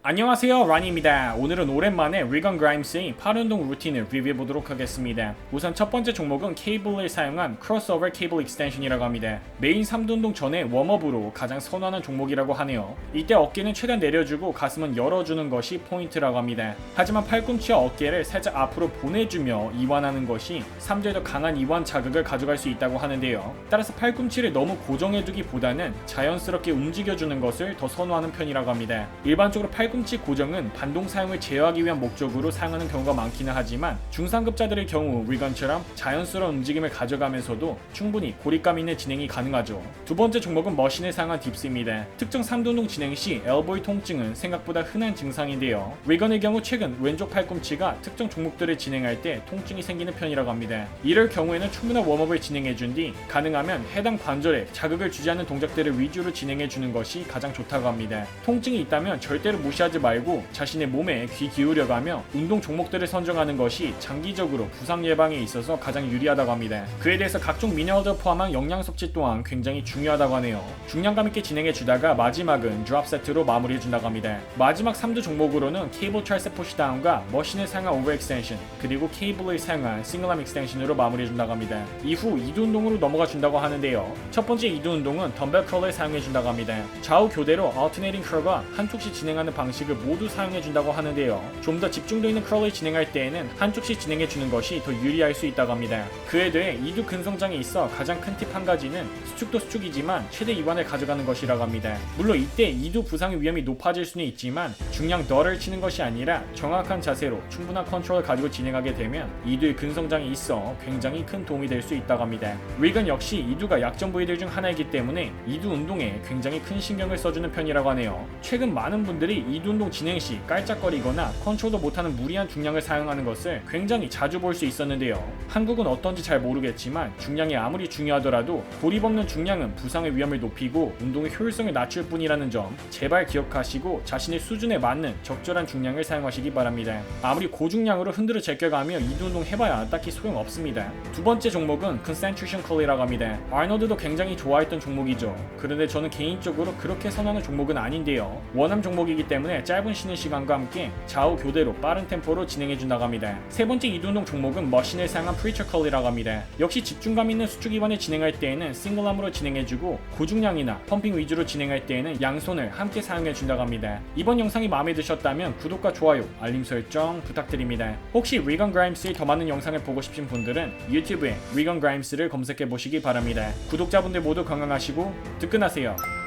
안녕하세요, 라니입니다. 오늘은 오랜만에 리건 그라임스의 팔운동 루틴을 리뷰해보도록 하겠습니다. 우선 첫 번째 종목은 케이블을 사용한 크로스오버 케이블 익스텐션이라고 합니다. 메인 3두 운동 전에 웜업으로 가장 선호하는 종목이라고 하네요. 이때 어깨는 최대한 내려주고 가슴은 열어주는 것이 포인트라고 합니다. 하지만 팔꿈치와 어깨를 살짝 앞으로 보내주며 이완하는 것이 3주에 더 강한 이완 자극을 가져갈 수 있다고 하는데요. 따라서 팔꿈치를 너무 고정해두기보다는 자연스럽게 움직여주는 것을 더 선호하는 편이라고 합니다. 일반적으로 팔꿈치 고정은 반동 사용을 제어하기 위한 목적으로 사용하는 경우가 많기는 하지만 중상급자들의 경우 리건처럼 자연스러운 움직임을 가져가면서도 충분히 고립감 있는 진행이 가능하죠. 두 번째 종목은 머신을 사용한 딥스입니다. 특정 3두 운동 진행 시 엘보의 통증은 생각보다 흔한 증상인데요. 리건의 경우 최근 왼쪽 팔꿈치가 특정 종목들을 진행할 때 통증이 생기는 편이라고 합니다. 이럴 경우에는 충분한 웜업을 진행해준 뒤 가능하면 해당 관절에 자극을 주지 않는 동작들을 위주로 진행해주는 것이 가장 좋다고 합니다. 통증이 있다면 절대로 무시하지 말고 자신의 몸에 귀 기울여가며 운동 종목들을 선정하는 것이 장기적으로 부상 예방에 있어서 가장 유리하다고 합니다. 그에 대해서 각종 미네랄을 포함한 영양 섭취 또한 굉장히 중요하다고 하네요. 중량감 있게 진행해주다가 마지막은 드롭 세트로 마무리해준다고 합니다. 마지막 3두 종목으로는 케이블 트라이셉 푸시다운과 머신을 사용한 오버 익스텐션 그리고 케이블을 사용한 싱글암 익스텐션으로 마무리해준다고 합니다. 이후 2두 운동으로 넘어가준다고 하는데요. 첫 번째 2두 운동은 덤벨 컬러를 사용해준다고 합니다. 좌우 교대로 얼터네이팅 컬과 한쪽씩 진행하는 방식을 모두 사용해준다고 하는데요. 좀 더 집중도 있는 컬러를 진행할 때에는 한쪽씩 진행해주는 것이 더 유리할 수 있다고 합니다. 그에 대해 2두 근성장에 있어 가장 큰 팁 한 가지는 수축도 수축이지만 최대 이완을 가져가는 것이라고 합니다. 물론 이때 2두 부상의 위험이 높아질 수는 있지만 중량 덜을 치는 것이 아니라 정확한 자세로 충분한 컨트롤을 가지고 진행하게 되면 2두의 근성장에 있어 굉장히 큰 도움이 될 수 있다고 합니다. 리건 역시 2두가 약점 부위들 중 하나이기 때문에 2두 운동에 굉장히 큰 신경을 써주는 편이라고 하네요. 최근 많은 분들이 2두 운동 진행 시 깔짝거리거나 컨트롤도 못하는 무리한 중량을 사용하는 것을 굉장히 자주 볼 수 있었는데요. 한국은 어떤지 잘 모르겠지만 중량이 아무리 중요하더라도 고립 없는 중량은 부상의 위험을 높이고 운동의 효율성을 낮출 뿐이라는 점 제발 기억하시고 자신의 수준에 맞는 적절한 중량을 사용하시기 바랍니다. 아무리 고중량으로 흔들어 제껴가며 2두 운동 해봐야 딱히 소용없습니다. 두 번째 종목은 컨센트레이션 컬이라고 합니다. 아놀드도 굉장히 좋아했던 종목이죠. 그런데 저는 개인적으로 그렇게 선호하는 종목은 아닌데요. 원암 종목이기 때문에 짧은 쉬는 시간과 함께 좌우 교대로 빠른 템포로 진행해준다고 합니다. 세 번째 2두 운동 종목은 머신을 사용한 프리처 컬이라고 합니다. 역시 집중감 있는 수축 이완을 진행할 때에는 싱글암으로 진행해주고 고중량이나 펌핑 위주로 진행할 때에는 양손을 함께 사용해준다고 합니다. 이번 영상이 마음에 드셨다면 구독과 좋아요, 알림 설정 부탁드립니다. 혹시 리건 그라임스의 더 많은 영상을 보고 싶으신 분들은 유튜브에 리건 그라임스를 검색해 보시기 바랍니다. 구독자분들 모두 건강하시고 득근하세요.